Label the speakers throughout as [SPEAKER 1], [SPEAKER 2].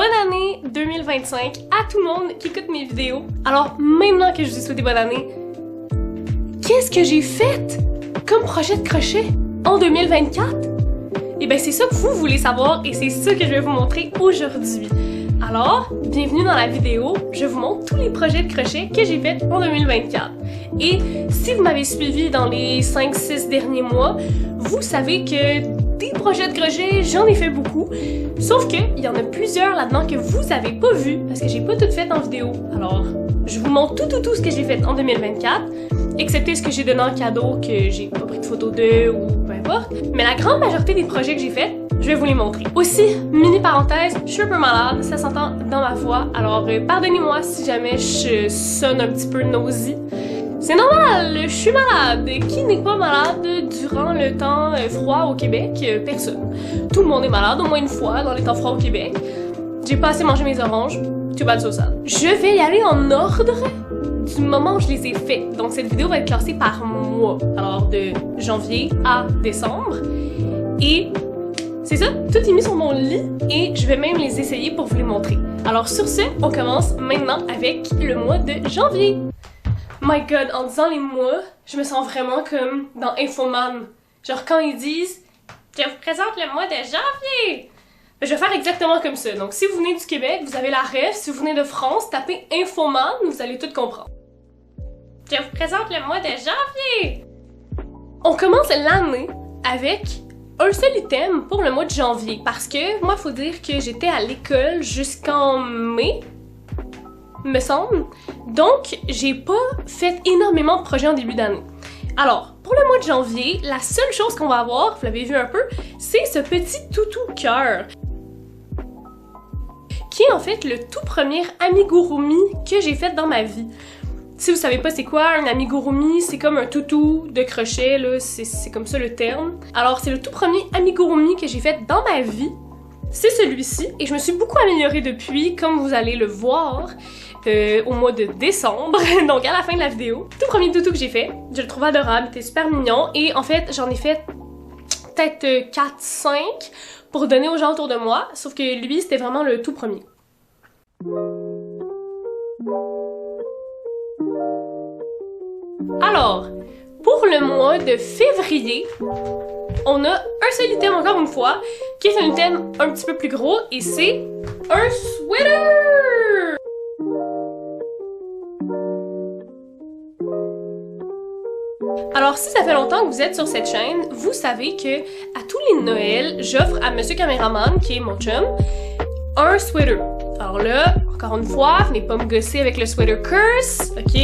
[SPEAKER 1] bonne année 2025 à tout le monde qui écoute mes vidéos. Alors maintenant que je vous ai souhaité bonne année, qu'est-ce que j'ai fait comme projet de crochet en 2024? Et bien c'est ça que vous voulez savoir et c'est ça que je vais vous montrer aujourd'hui. Alors, bienvenue dans la vidéo, je vous montre tous les projets de crochet que j'ai fait en 2024. Et si vous m'avez suivi dans les 5-6 derniers mois, vous savez que des projets de crochet, j'en ai fait beaucoup. Sauf qu'il y en a plusieurs là-dedans que vous avez pas vu parce que j'ai pas tout fait en vidéo. Alors, je vous montre tout ce que j'ai fait en 2024, excepté ce que j'ai donné en cadeau que j'ai pas pris de photo de ou peu importe. Mais la grande majorité des projets que j'ai faits, je vais vous les montrer. Aussi, mini parenthèse, je suis un peu malade, ça s'entend dans ma voix, alors pardonnez-moi si jamais je sonne un petit peu nosy. C'est normal, je suis malade. Qui n'est pas malade durant le temps froid au Québec? Personne. Tout le monde est malade au moins une fois dans les temps froids au Québec. J'ai pas assez mangé mes oranges. Too bad so sad. Je vais y aller en ordre du moment où je les ai faits. Donc cette vidéo va être classée par mois. Alors de janvier à décembre. Et c'est ça, tout est mis sur mon lit et je vais même les essayer pour vous les montrer. Alors sur ce, on commence maintenant avec le mois de janvier. My god, en disant les mois, je me sens vraiment comme dans Infoman. Genre quand ils disent « Je vous présente le mois de janvier », je vais faire exactement comme ça. Donc si vous venez du Québec, vous avez la ref. Si vous venez de France, tapez Infoman, vous allez tout comprendre. « Je vous présente le mois de janvier ». On commence l'année avec un seul item pour le mois de janvier. Parce que moi, il faut dire que j'étais à l'école jusqu'en mai, me semble. Donc, j'ai pas fait énormément de projets en début d'année. Alors, pour le mois de janvier, la seule chose qu'on va avoir, vous l'avez vu un peu, c'est ce petit toutou cœur. Qui est en fait le tout premier amigurumi que j'ai fait dans ma vie. Si vous savez pas c'est quoi un amigurumi, c'est comme un toutou de crochet, là, c'est comme ça le terme. Alors, c'est le tout premier amigurumi que j'ai fait dans ma vie. C'est celui-ci, et je me suis beaucoup améliorée depuis, comme vous allez le voir. Au mois de décembre, donc à la fin de la vidéo. Tout premier toutou que j'ai fait, je le trouve adorable, il était super mignon et en fait j'en ai fait peut-être 4-5 pour donner aux gens autour de moi, sauf que lui c'était vraiment le tout premier. Alors, pour le mois de février, on a un seul item encore une fois, qui est un item un petit peu plus gros et c'est un sweater! Alors, si ça fait longtemps que vous êtes sur cette chaîne, vous savez que à tous les Noëls, j'offre à Monsieur Caméraman, qui est mon chum, un sweater. Alors là, encore une fois, venez pas me gosser avec le sweater curse, ok?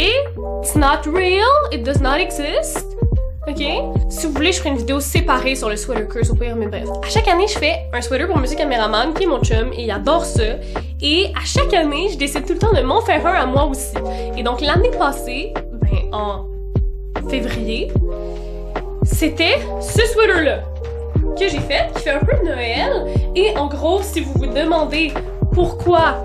[SPEAKER 1] It's not real, it does not exist, ok? Si vous voulez, je ferai une vidéo séparée sur le sweater curse au pire, mais bref. À chaque année, je fais un sweater pour Monsieur Caméraman, qui est mon chum, et il adore ça. Et à chaque année, je décide tout le temps de m'en faire un à moi aussi. Et donc, l'année passée, ben, en février, c'était ce sweater-là que j'ai fait, qui fait un peu de Noël. Et en gros, si vous vous demandez pourquoi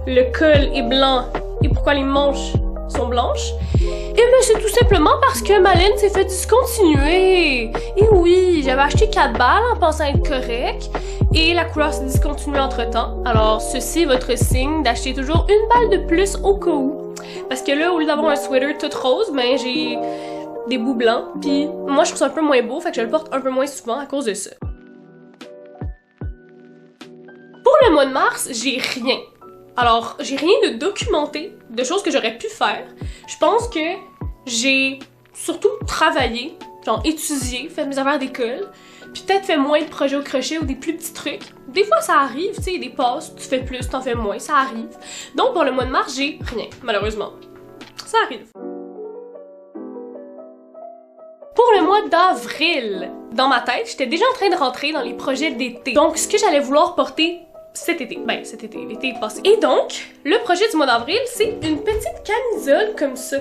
[SPEAKER 1] le col est blanc et pourquoi les manches sont blanches, et bien c'est tout simplement parce que ma laine s'est fait discontinuer. Et oui, j'avais acheté 4 balles en pensant être correct, et la couleur s'est discontinuée entre-temps. Alors ceci est votre signe d'acheter toujours une balle de plus au cas où. Parce que là, au lieu d'avoir un sweater tout rose, ben j'ai des bouts blancs, puis moi je trouve ça un peu moins beau, fait que je le porte un peu moins souvent à cause de ça. Pour le mois de mars, j'ai rien. Alors, j'ai rien de documenté, de choses que j'aurais pu faire. Je pense que j'ai surtout travaillé, genre étudié, fait mes affaires d'école, puis peut-être fait moins de projets au crochet ou des plus petits trucs. Des fois, ça arrive, tu sais, des passes, tu fais plus, t'en fais moins, ça arrive. Donc, pour le mois de mars, j'ai rien, malheureusement. Ça arrive. Pour le mois d'avril, dans ma tête, j'étais déjà en train de rentrer dans les projets d'été. Donc, ce que j'allais vouloir porter cet été. Ben, cet été, l'été est passé. Et donc, le projet du mois d'avril, c'est une petite camisole comme ça.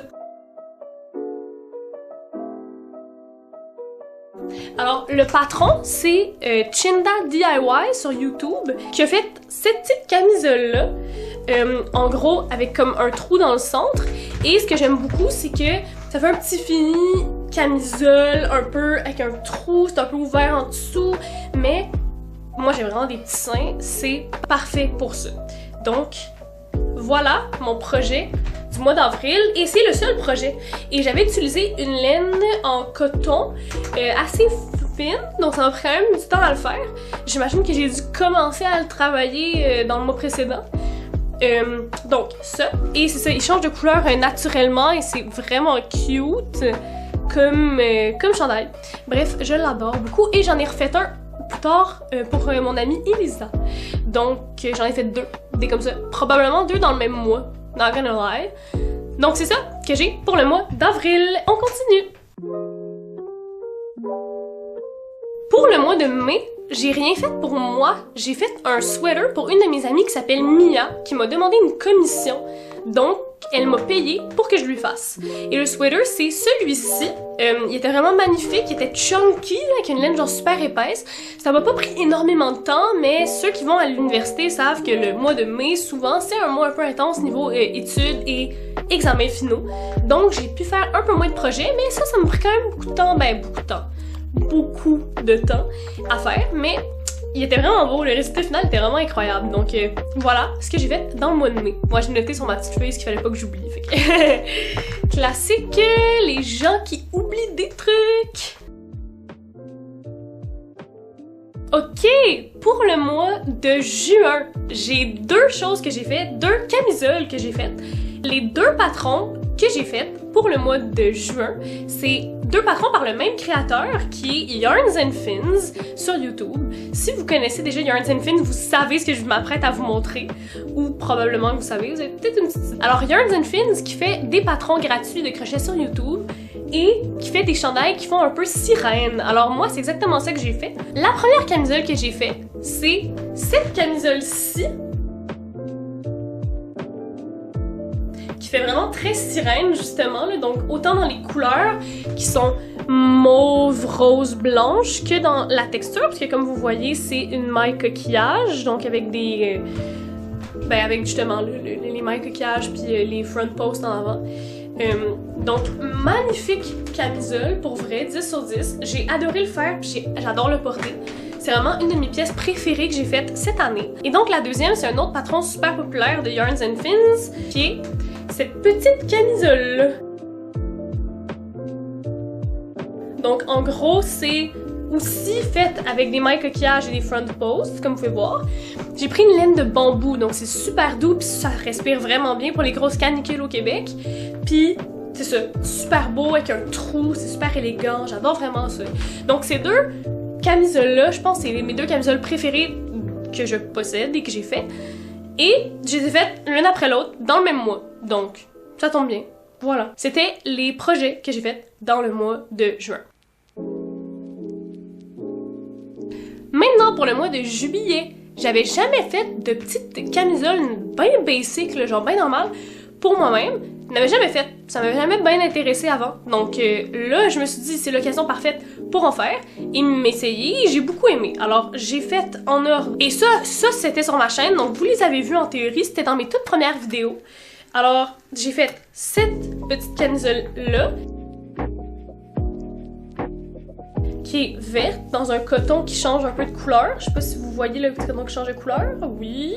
[SPEAKER 1] Alors, le patron, c'est Chinda DIY sur YouTube, qui a fait cette petite camisole-là, en gros, avec comme un trou dans le centre. Et ce que j'aime beaucoup, c'est que ça fait un petit fini camisole, un peu avec un trou, c'est un peu ouvert en dessous, mais moi j'ai vraiment des petits seins, c'est parfait pour ça. Donc, voilà mon projet du mois d'avril et c'est le seul projet. Et j'avais utilisé une laine en coton assez fine, donc ça m'a pris quand même du temps à le faire. J'imagine que j'ai dû commencer à le travailler dans le mois précédent. Donc ça, et c'est ça, il change de couleur naturellement et c'est vraiment cute comme chandail. Bref, je l'adore beaucoup et j'en ai refait un plus tard pour mon amie Elisa. Donc j'en ai fait des comme ça, probablement 2 dans le même mois, not gonna lie. Donc c'est ça que j'ai pour le mois d'avril. On continue! Pour le mois de mai, j'ai rien fait pour moi. J'ai fait un sweater pour une de mes amies qui s'appelle Mia, qui m'a demandé une commission. Donc, elle m'a payé pour que je lui fasse. Et le sweater, c'est celui-ci. Il était vraiment magnifique, il était chunky, là, avec une laine genre super épaisse. Ça m'a pas pris énormément de temps, mais ceux qui vont à l'université savent que le mois de mai, souvent, c'est un mois un peu intense niveau études et examens finaux. Donc, j'ai pu faire un peu moins de projets, mais ça m'a pris quand même beaucoup de temps. Ben, beaucoup de temps à faire, mais il était vraiment beau, le résultat final était vraiment incroyable. Donc voilà ce que j'ai fait dans le mois de mai. Moi j'ai noté sur ma petite feuille ce qu'il fallait pas que j'oublie. Classique, les gens qui oublient des trucs. Ok, pour le mois de juin, j'ai 2 choses que j'ai faites, 2 camisoles que j'ai faites. Les 2 patrons que j'ai faites pour le mois de juin, c'est 2 patrons par le même créateur qui est Yarns and Fins sur YouTube. Si vous connaissez déjà Yarns and Fins, vous savez ce que je m'apprête à vous montrer, ou probablement que vous savez, vous avez peut-être une petite idée. Alors Yarns and Fins qui fait des patrons gratuits de crochet sur YouTube et qui fait des chandails qui font un peu sirène. Alors moi, c'est exactement ça que j'ai fait. La première camisole que j'ai fait, c'est cette camisole-ci, qui fait vraiment très sirène justement, là, donc autant dans les couleurs qui sont mauve, rose, blanche que dans la texture, parce que comme vous voyez c'est une maille coquillage, donc avec des avec justement les mailles coquillage puis les front posts en avant. Donc magnifique camisole pour vrai, 10 sur 10, j'ai adoré le faire puis j'adore le porter. C'est vraiment une de mes pièces préférées que j'ai faites cette année. Et donc la deuxième, c'est un autre patron super populaire de Yarns and Fins qui est cette petite camisole-là. Donc en gros, c'est aussi faite avec des mailles coquillages et des front posts, comme vous pouvez voir. J'ai pris une laine de bambou, donc c'est super doux puis ça respire vraiment bien pour les grosses canicules au Québec. Puis c'est ça, super beau avec un trou, c'est super élégant, j'adore vraiment ça. Donc ces 2 camisoles-là, je pense que c'est mes 2 camisoles préférées que je possède et que j'ai fait. Et je les ai faites l'une après l'autre dans le même mois. Donc, ça tombe bien. Voilà. C'était les projets que j'ai faits dans le mois de juin. Maintenant, pour le mois de juillet, j'avais jamais fait de petites camisoles bien basic, là, genre bien normales, pour moi-même. Je n'avais jamais fait. Ça m'avait jamais bien intéressé avant. Donc là, je me suis dit, c'est l'occasion parfaite pour en faire et m'essayer. J'ai beaucoup aimé. Alors, j'ai fait en ordre. Et ça c'était sur ma chaîne. Donc, vous les avez vus en théorie. C'était dans mes toutes premières vidéos. Alors, j'ai fait cette petite camisole-là, qui est verte, dans un coton qui change un peu de couleur. Je sais pas si vous voyez le petit coton qui change de couleur. Oui.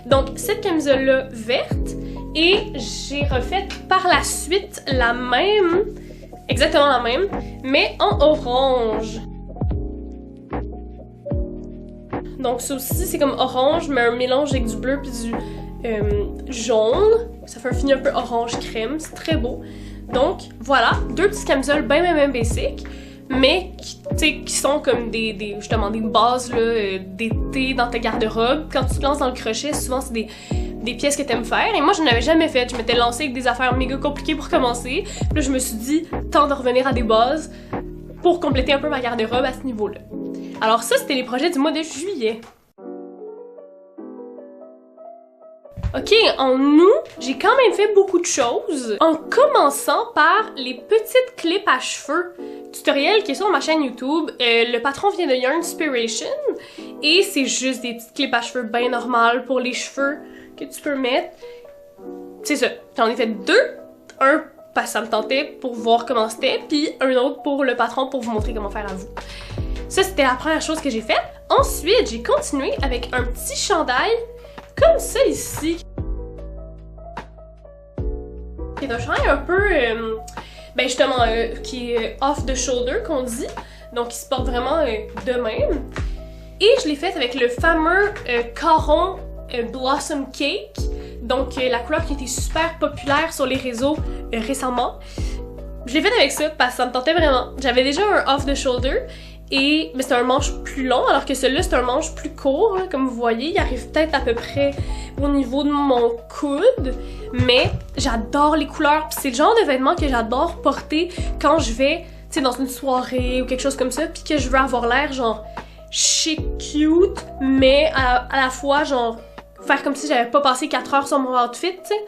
[SPEAKER 1] Donc, cette camisole-là verte. Et j'ai refait par la suite la même, exactement la même, mais en orange. Donc ça aussi, c'est comme orange, mais un mélange avec du bleu puis du jaune. Ça fait un fini un peu orange crème, c'est très beau. Donc voilà, 2 petites camisoles bien basic, mais qui sont comme justement des bases d'été dans ta garde-robe. Quand tu te lances dans le crochet, souvent c'est des pièces que t'aimes faire, et moi je n'avais jamais fait. Je m'étais lancée avec des affaires méga compliquées pour commencer, puis là je me suis dit, temps de revenir à des bases pour compléter un peu ma garde-robe à ce niveau-là. Alors ça, c'était les projets du mois de juillet. Ok, en août, j'ai quand même fait beaucoup de choses, en commençant par les petites clips à cheveux tutoriel qui est sur ma chaîne YouTube. Le patron vient de Yarnspiration, et c'est juste des petites clips à cheveux bien normales pour les cheveux que tu peux mettre. C'est ça, j'en ai fait 2, un parce que ça me tentait pour voir comment c'était, puis un autre pour le patron pour vous montrer comment faire à vous. Ça, c'était la première chose que j'ai faite. Ensuite, j'ai continué avec un petit chandail comme ça ici. C'est un chandail un peu, ben justement, qui est off the shoulder qu'on dit. Donc, il se porte vraiment de même. Et je l'ai fait avec le fameux Caron Blossom Cake. Donc, la couleur qui était super populaire sur les réseaux récemment. Je l'ai fait avec ça parce que ça me tentait vraiment. J'avais déjà un off the shoulder. Et mais c'est un manche plus long, alors que celui-là c'est un manche plus court, là, comme vous voyez, il arrive peut-être à peu près au niveau de mon coude, mais j'adore les couleurs, puis c'est le genre de vêtements que j'adore porter quand je vais, tu sais, dans une soirée ou quelque chose comme ça, puis que je veux avoir l'air genre chic, cute, mais à la fois genre faire comme si j'avais pas passé 4 heures sur mon outfit, tu sais.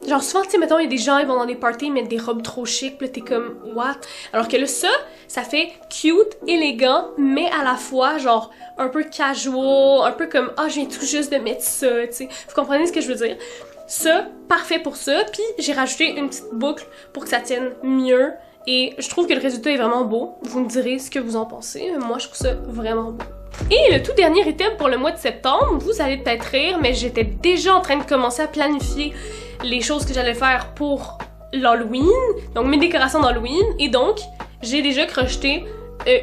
[SPEAKER 1] Genre souvent, tu sais, mettons, il y a des gens, ils vont dans des parties, ils mettent des robes trop chic, pis là, t'es comme, what? Alors que là, ça fait cute, élégant, mais à la fois, genre, un peu casual, un peu comme, ah, je viens tout juste de mettre ça, tu sais. Vous comprenez ce que je veux dire? Ça, parfait pour ça, puis j'ai rajouté une petite boucle pour que ça tienne mieux, et je trouve que le résultat est vraiment beau. Vous me direz ce que vous en pensez, mais moi, je trouve ça vraiment beau. Et le tout dernier item pour le mois de septembre, vous allez peut-être rire, mais j'étais déjà en train de commencer à planifier les choses que j'allais faire pour l'Halloween, donc mes décorations d'Halloween, et donc j'ai déjà crocheté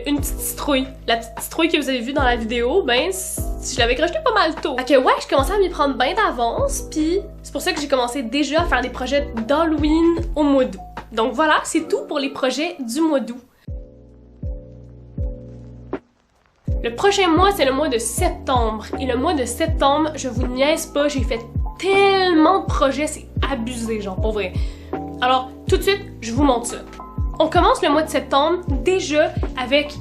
[SPEAKER 1] une petite citrouille. La petite citrouille que vous avez vue dans la vidéo, ben je l'avais crochetée pas mal tôt. Fait que ouais, je commençais à m'y prendre bien d'avance, puis c'est pour ça que j'ai commencé déjà à faire des projets d'Halloween au mois d'août. Donc voilà, c'est tout pour les projets du mois d'août. Le prochain mois, c'est le mois de septembre. Et le mois de septembre, je vous niaise pas, j'ai fait tellement de projets, c'est abusé, genre, pour vrai. Alors, tout de suite, je vous montre ça. On commence le mois de septembre déjà avec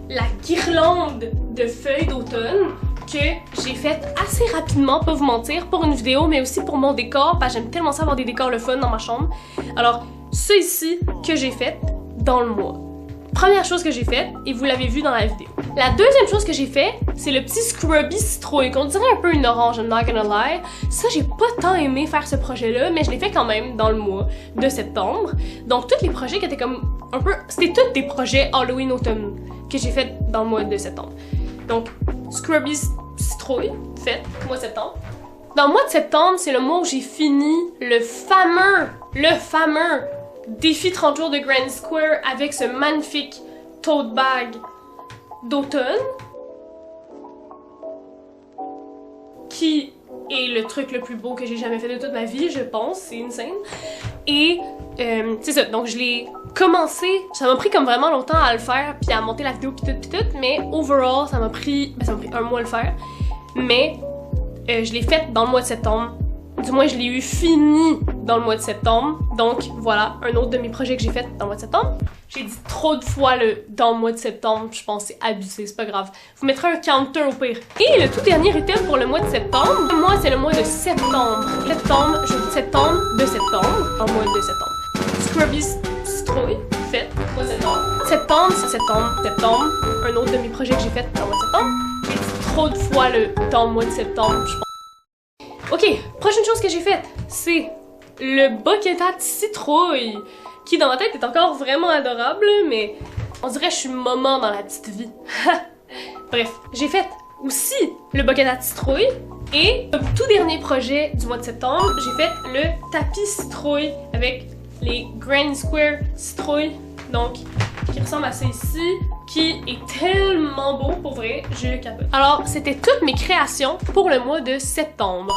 [SPEAKER 1] la guirlande de feuilles d'automne que j'ai faite assez rapidement, pas vous mentir, pour une vidéo, mais aussi pour mon décor, parce que j'aime tellement ça avoir des décors le fun dans ma chambre. Alors, ça ici que j'ai fait dans le mois. Première chose que j'ai faite, et vous l'avez vu dans la vidéo. La deuxième chose que j'ai fait, c'est le petit Scrubby Citrouille, qu'on dirait un peu une orange, I'm not gonna lie. Ça, j'ai pas tant aimé faire ce projet-là, mais je l'ai fait quand même dans le mois de septembre. Donc, tous les projets qui étaient comme un peu... C'était tous des projets Halloween-automne que j'ai fait dans le mois de septembre. Donc, Scrubby Citrouille, fait, mois de septembre. Dans le mois de septembre, c'est le mois où j'ai fini le fameux défi 30 jours de Grand Square avec ce magnifique tote bag d'automne qui est le truc le plus beau que j'ai jamais fait de toute ma vie, je pense, c'est insane. Et c'est ça, donc je l'ai commencé, ça m'a pris comme vraiment longtemps à le faire puis à monter la vidéo pis tout, mais overall ça m'a pris un mois à le faire, mais je l'ai fait dans le mois de septembre. Du moins, je l'ai eu fini dans le mois de septembre. Donc, voilà, un autre de mes projets que j'ai fait dans le mois de septembre. J'ai dit trop de fois le « dans le mois de septembre », je pense que c'est abusé, c'est pas grave. Vous mettrez un counter au pire. Et le tout dernier item pour le mois de septembre, moi, c'est le mois de septembre. Septembre, je dis septembre de septembre, en mois de septembre. Scrubby Citrouille, fait, mois de septembre. Septembre, c'est septembre. Un autre de mes projets que j'ai fait dans le mois de septembre. J'ai dit trop de fois le « dans le mois de septembre », je pense. Ok, prochaine chose que j'ai faite, c'est le bucket hat citrouille, qui dans ma tête est encore vraiment adorable, mais on dirait que je suis maman dans la petite vie. Bref, j'ai fait aussi le bucket hat citrouille, et le tout dernier projet du mois de septembre, j'ai fait le tapis citrouille avec les Grand Square citrouilles, donc qui ressemble à ça ici, qui est tellement beau, pour vrai, je capote. Alors, c'était toutes mes créations pour le mois de septembre.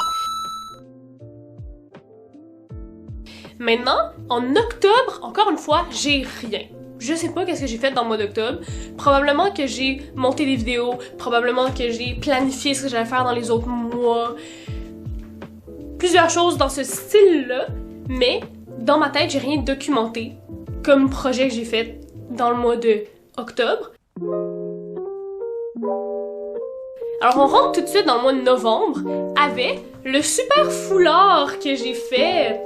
[SPEAKER 1] Maintenant, en octobre, encore une fois, j'ai rien. Je sais pas qu'est-ce que j'ai fait dans le mois d'octobre. Probablement que j'ai monté des vidéos, probablement que j'ai planifié ce que j'allais faire dans les autres mois. Plusieurs choses dans ce style-là, mais dans ma tête, j'ai rien documenté comme projet que j'ai fait dans le mois de octobre. Alors on rentre tout de suite dans le mois de novembre avec le super foulard que j'ai fait.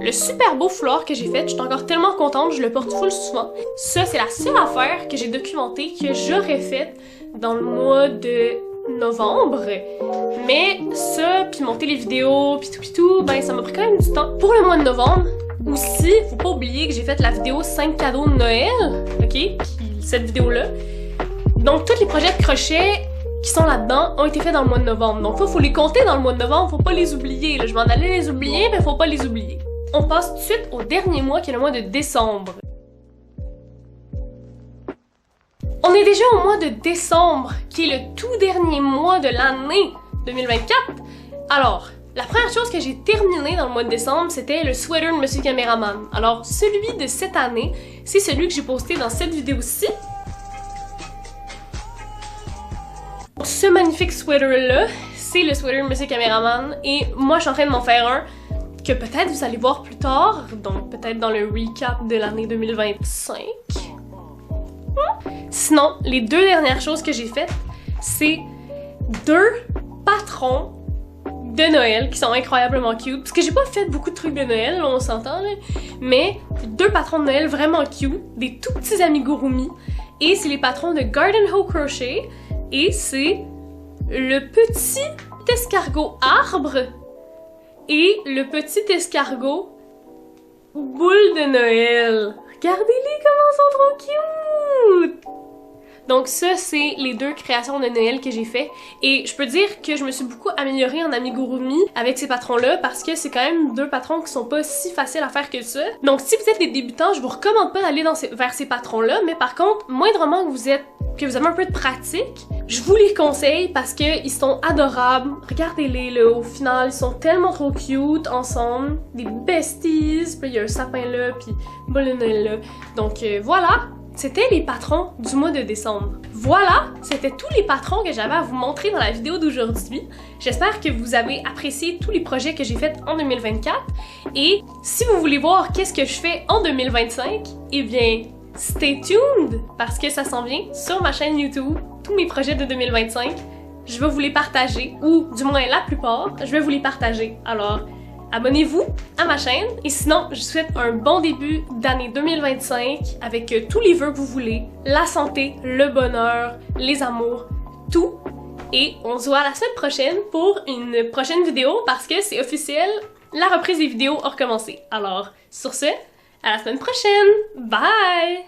[SPEAKER 1] Le super beau foulard que j'ai fait, je suis encore tellement contente, je le porte full souvent. Ça, c'est la seule affaire que j'ai documentée que j'aurais faite dans le mois de novembre. Mais ça, puis monter les vidéos, puis tout, ben ça m'a pris quand même du temps. Pour le mois de novembre, aussi, faut pas oublier que j'ai fait la vidéo 5 cadeaux de Noël, ok? Puis cette vidéo-là. Donc, tous les projets de crochet qui sont là-dedans ont été faits dans le mois de novembre. Donc, faut les compter dans le mois de novembre, faut pas les oublier. Là, je m'en allais les oublier, mais faut pas les oublier. On passe tout de suite au dernier mois, qui est le mois de décembre. On est déjà au mois de décembre, qui est le tout dernier mois de l'année 2024. Alors, la première chose que j'ai terminée dans le mois de décembre, c'était le sweater de Monsieur Caméraman. Alors, celui de cette année, c'est celui que j'ai posté dans cette vidéo-ci. Ce magnifique sweater-là, c'est le sweater de Monsieur Caméraman, et moi, je suis en train de m'en faire un que peut-être vous allez voir plus tard, donc peut-être dans le recap de l'année 2025. Sinon, les deux dernières choses que j'ai faites, c'est 2 patrons de Noël qui sont incroyablement cute. Parce que j'ai pas fait beaucoup de trucs de Noël, là, on s'entend, là. Mais 2 patrons de Noël vraiment cute, des tout petits amigurumi. Et c'est les patrons de Garden Hoe Crochet. Et c'est le petit escargot arbre et le petit escargot boule de Noël. Regardez-les comment ils sont trop cute! Donc ça, c'est les 2 créations de Noël que j'ai fait. Et je peux dire que je me suis beaucoup améliorée en amigurumi avec ces patrons-là parce que c'est quand même 2 patrons qui sont pas si faciles à faire que ça. Donc si vous êtes des débutants, je vous recommande pas d'aller vers ces patrons-là, mais par contre, moindrement que vous avez un peu de pratique, je vous les conseille parce que ils sont adorables. Regardez-les là, au final, ils sont tellement trop cute ensemble. Des besties, puis il y a un sapin là, puis une boule de Noël là. Donc voilà! C'était les patrons du mois de décembre. Voilà, c'était tous les patrons que j'avais à vous montrer dans la vidéo d'aujourd'hui. J'espère que vous avez apprécié tous les projets que j'ai faits en 2024. Et si vous voulez voir qu'est-ce que je fais en 2025, eh bien, stay tuned, parce que ça s'en vient sur ma chaîne YouTube, tous mes projets de 2025. Je vais vous les partager, ou du moins la plupart, je vais vous les partager. Alors, abonnez-vous à ma chaîne, et sinon, je vous souhaite un bon début d'année 2025 avec tous les vœux que vous voulez, la santé, le bonheur, les amours, tout. Et on se voit la semaine prochaine pour une prochaine vidéo parce que c'est officiel, la reprise des vidéos a recommencé. Alors, sur ce, à la semaine prochaine! Bye!